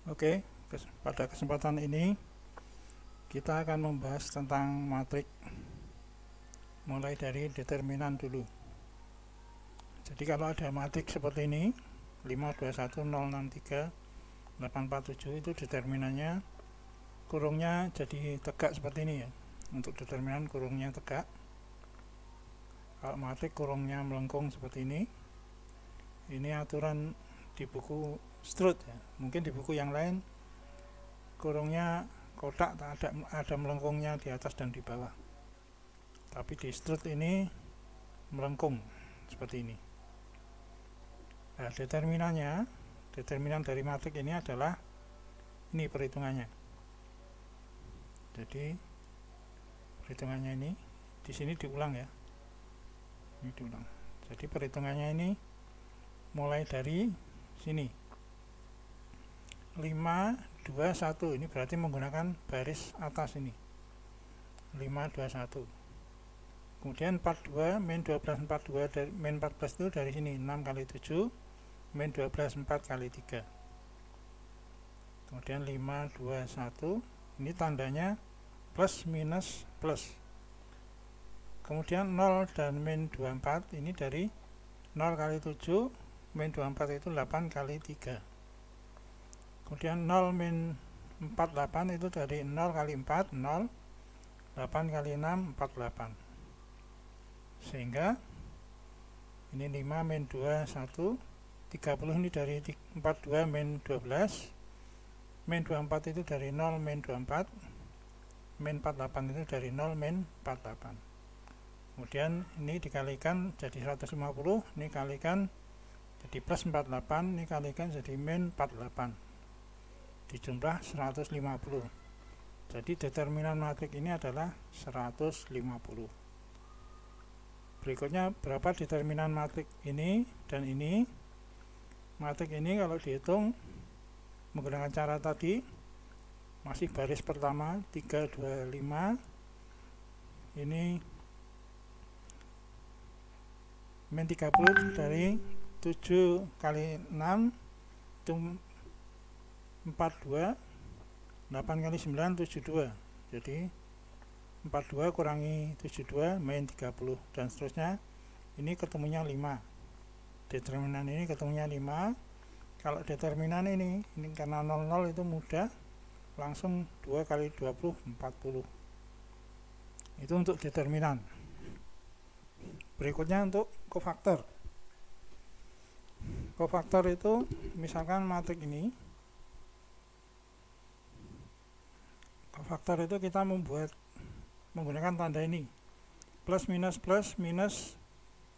Oke, pada kesempatan ini kita akan membahas tentang matrik mulai dari determinan dulu. Jadi kalau ada matrik seperti ini 521063847 itu determinannya kurungnya jadi tegak seperti ini ya. Untuk determinan kurungnya tegak. Kalau matrik kurungnya melengkung seperti ini aturan di buku Stroud ya. Mungkin di buku yang lain kurungnya kotak ada melengkungnya di atas dan di bawah. Tapi di Stroud ini melengkung seperti ini. Nah, determinan dari matrik ini adalah ini perhitungannya. Jadi perhitungannya ini di sini diulang ya. Ini diulang. Jadi perhitungannya ini mulai dari sini 521, ini berarti menggunakan baris atas ini 521. Kemudian 42 min 12 42 dari min 14 itu dari sini 6 kali 7 min 12 4 kali 3. Kemudian 521 ini tandanya plus minus plus. Kemudian 0 dan min 24 ini dari 0 kali 7 min 24 itu 8 kali 3. Kemudian 0 min 48 itu dari 0 kali 4 0, 8 kali 6 48. Sehingga ini 5 min 2 1, 30 ini dari 42 min 12, min 24 itu dari 0 min 24, min 48 itu dari 0 min 48. Kemudian ini dikalikan jadi 150, ini kalikan jadi plus 48, ini kalikan jadi min 48. Dijumlah 150. Jadi determinan matrik ini adalah 150. Berikutnya berapa determinan matrik ini dan ini. Matrik ini kalau dihitung menggunakan cara tadi masih baris pertama 3 2 5. Ini min 30 dari 7 kali 6 itu 42, 8 kali 9 72. Jadi 42 kurangi 72 min 30 dan seterusnya. Ini ketemunya 5. Determinan ini ketemunya 5. Kalau determinan ini karena 00 itu mudah, langsung 2 kali 20 40. Itu untuk determinan. Berikutnya untuk kofaktor. Kofaktor itu misalkan matrik ini. Kofaktor itu kita menggunakan tanda ini. Plus minus plus minus.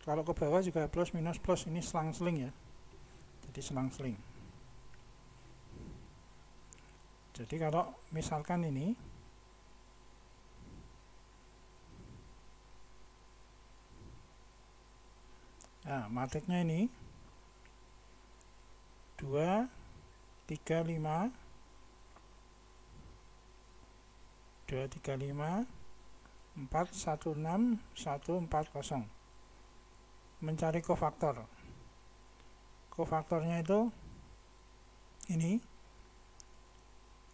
Kalau ke bawah juga plus minus plus, ini selang-seling ya. Jadi selang-seling. Jadi kalau misalkan ini matriknya ini 2 3 5 2 3 5 4 1 6 1 4 0. Mencari kofaktor. Kofaktornya itu ini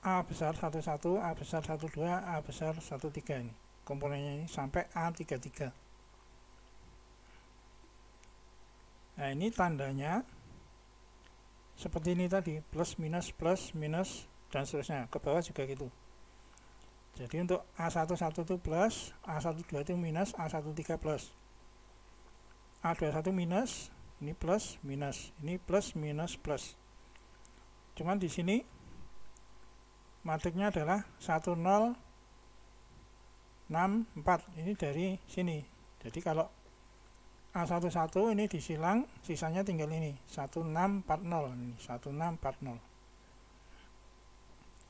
A besar 11, A besar 12, A besar 13 ini. Komponennya ini sampai A33. Nah, ini tandanya seperti ini tadi, plus minus dan seterusnya. Ke bawah juga gitu. Jadi untuk A11 itu plus, A12 itu minus, A13 plus. A21 minus, ini plus minus, ini plus minus plus. Cuman di sini matriknya adalah 1064. Ini dari sini. Jadi kalau A11 ini disilang, sisanya tinggal ini 1640 ini 1640.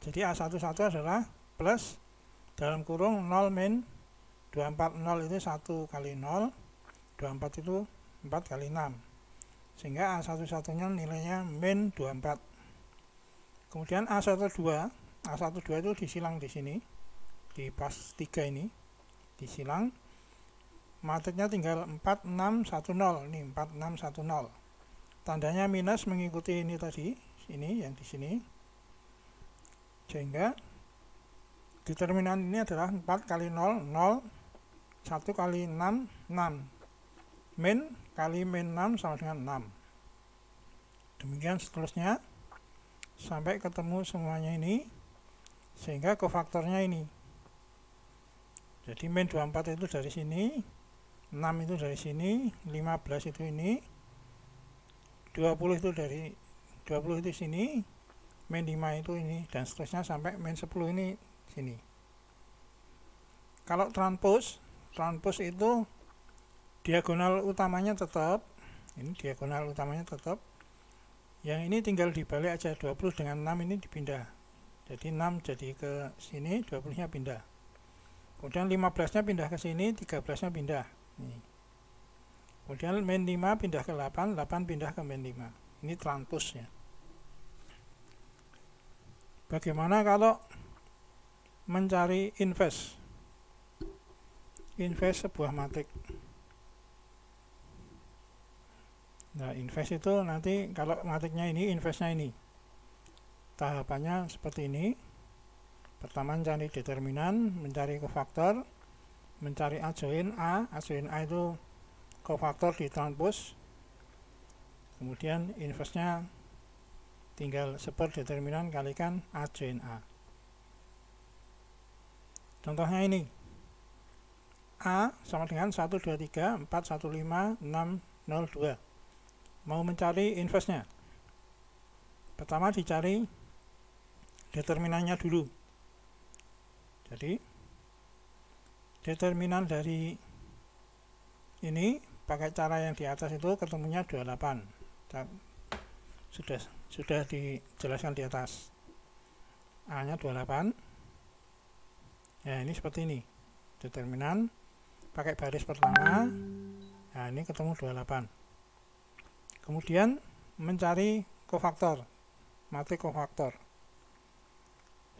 Jadi A11 adalah plus dalam kurung 0 min 240 itu 1 kali 0, 24 itu 4 kali 6. Sehingga A11 nya nilainya min 24. Kemudian A12 itu disilang di sini, di pas 3 ini disilang. Matriknya tinggal 4610, ini 4610. Tandanya minus mengikuti ini tadi, ini yang di sini. sehingga determinan ini adalah 4 kali 0, 0, 1 kali 6, 6, min kali min 6 sama dengan 6. Demikian seterusnya sampai ketemu semuanya ini, sehingga kofaktornya ini. Jadi min 24 itu dari sini, 6 itu dari sini, 15 itu ini, 20 itu dari 20 itu sini, min 5 itu ini, dan seterusnya sampai min 10 ini sini. Kalau transpose itu diagonal utamanya tetap, ini diagonal utamanya tetap, yang ini tinggal dibalik aja, 20 dengan 6 ini dipindah, jadi 6 jadi ke sini, 20 nya pindah, kemudian 15 nya pindah ke sini, 13 nya pindah ini. Kemudian min 5 pindah ke 8, 8 pindah ke min 5, ini transpose ya. Bagaimana kalau mencari inverse sebuah matrik? Nah, inverse itu nanti kalau matriknya ini, inverse-nya ini. Tahapannya seperti ini. Pertama mencari determinan, mencari kofaktor, mencari adjoin A. Adjoin A itu kofaktor di transpose. Kemudian inverse-nya tinggal seper determinan kalikan adjoin A. Contohnya ini. A sama dengan 1, 2, 3, 4, 1, 5, 6, 0, 2. Mau mencari inverse-nya. Pertama dicari determinannya dulu. Jadi determinan dari ini pakai cara yang di atas itu ketemunya 28. Sudah dijelaskan di atas. A-nya 28. Ya, ini seperti ini. Determinan pakai baris pertama. Nah, ini ketemu 28. Kemudian mencari kofaktor, matrik kofaktor.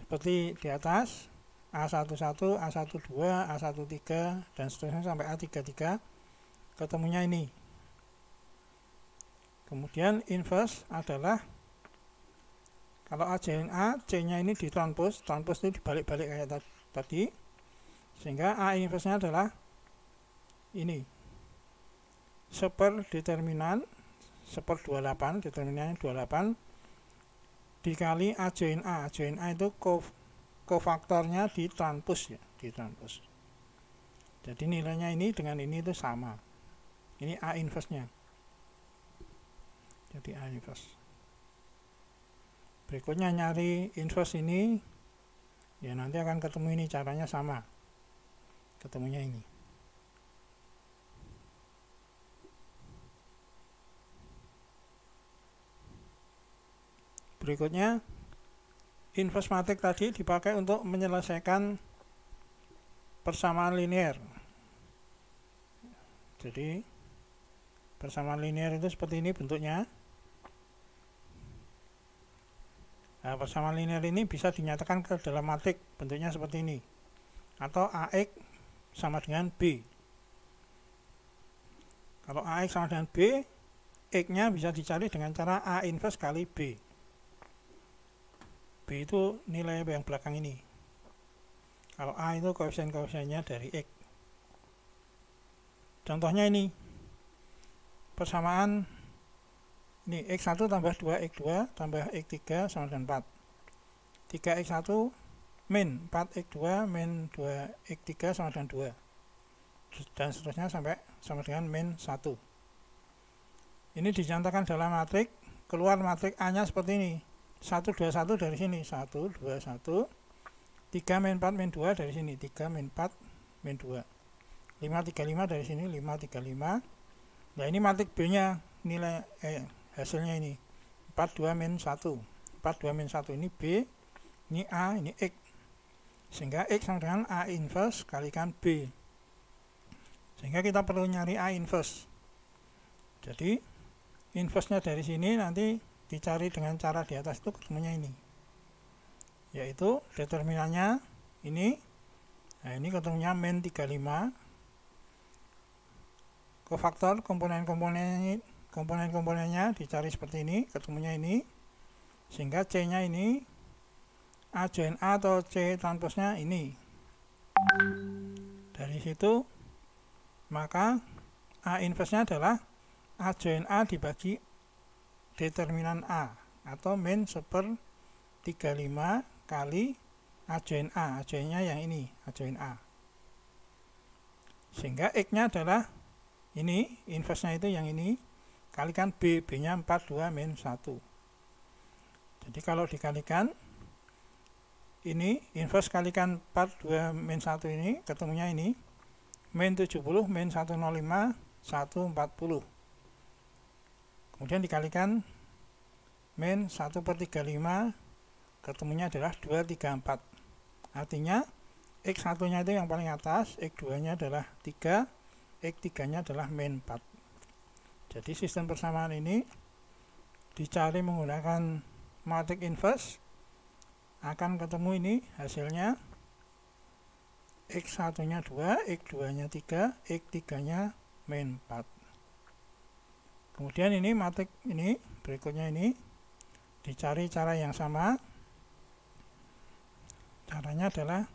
Seperti di atas, A11, A12, A13, dan seterusnya sampai A33, ketemunya ini. Kemudian inverse adalah, kalau adjoin A, C-nya ini di transpose itu dibalik-balik kayak tadi, sehingga A inverse-nya adalah ini. Seper determinan, seper 28, determinannya 28, dikali adjoin A. Adjoin A itu kofaktornya di transpose ya, di transpose. Jadi nilainya ini dengan ini itu sama. Ini A inverse-nya. Jadi A inverse. Berikutnya nyari inverse ini, ya nanti akan ketemu ini, caranya sama. Ketemunya ini. Berikutnya, inverse matrik tadi dipakai untuk menyelesaikan persamaan linear. Jadi, persamaan linear itu seperti ini bentuknya. Nah, persamaan linear ini bisa dinyatakan ke dalam matrik, bentuknya seperti ini. Atau AX sama dengan B. Kalau AX sama dengan B, X-nya bisa dicari dengan cara A inverse kali B. B itu nilai yang belakang ini. Kalau A itu koefisien-koefisiennya dari X. Contohnya ini. Persamaan ini X1 tambah 2X2 tambah X3 sama dengan 4. 3X1 min 4X2 min 2X3 sama dengan 2. Dan seterusnya sampai sama dengan min 1. Ini dicontohkan dalam matrik. Keluar matrik A-nya seperti ini. 1, 2, 1 dari sini, 1, 2, 1, 3, min 4, min 2 dari sini, 3, min 4, min 2, 5, 3, 5 dari sini, 5, 3, 5. Nah, ini matrik B-nya, nilai hasilnya ini, 4, 2, min 1, 4, 2, min 1, ini B, ini A, ini X. Sehingga X sama dengan A inverse kalikan B. Sehingga kita perlu nyari A inverse. Jadi, inverse-nya dari sini nanti dicari dengan cara di atas itu ketemunya ini, yaitu determinannya ini. Nah, ini ketemunya min 35. Kofaktor komponen-komponennya dicari seperti ini, ketemunya ini, sehingga C nya ini A join A atau C transpose-nya ini. Dari situ maka A inverse-nya adalah A join A dibagi determinan A atau min 1/35 kali A join A. A join-nya yang ini, A join A. Sehingga X-nya adalah ini, inverse-nya itu yang ini, kalikan B, B-nya 42 min 1. Jadi kalau dikalikan, ini inverse kalikan 42 min 1 ini, ketemunya ini, min 70 min 105, 140. Kemudian dikalikan min 1/35, ketemunya adalah 234. Artinya, X1-nya itu yang paling atas, X2-nya adalah 3, X3-nya adalah min 4. Jadi sistem persamaan ini dicari menggunakan matrik inverse, akan ketemu ini hasilnya X1-nya 2, X2-nya 3, X3-nya min 4. Kemudian ini matrik ini, berikutnya ini dicari cara yang sama. Caranya adalah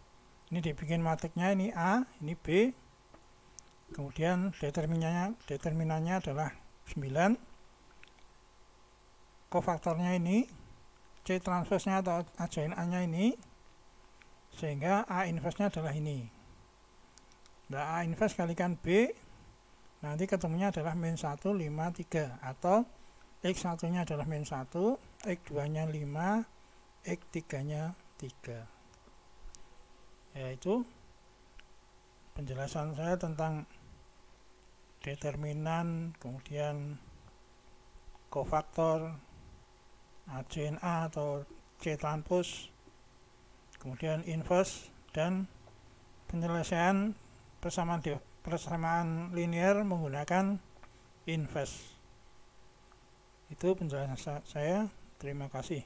ini dibikin matriknya ini A, ini B. Kemudian determinannya adalah 9. Kofaktornya ini C transpose-nya atau A join A-nya ini, sehingga A inverse-nya adalah ini. Nah, A inverse kalikan B, nanti ketemunya adalah min 153, atau X1-nya adalah min 1, X2-nya 5, X3-nya 3. Yaitu penjelasan saya tentang determinan, kemudian kofaktor, A join A atau C transpose, kemudian inverse, dan penyelesaian persamaan linear menggunakan inverse. Itu penjelasan saya. Terima kasih.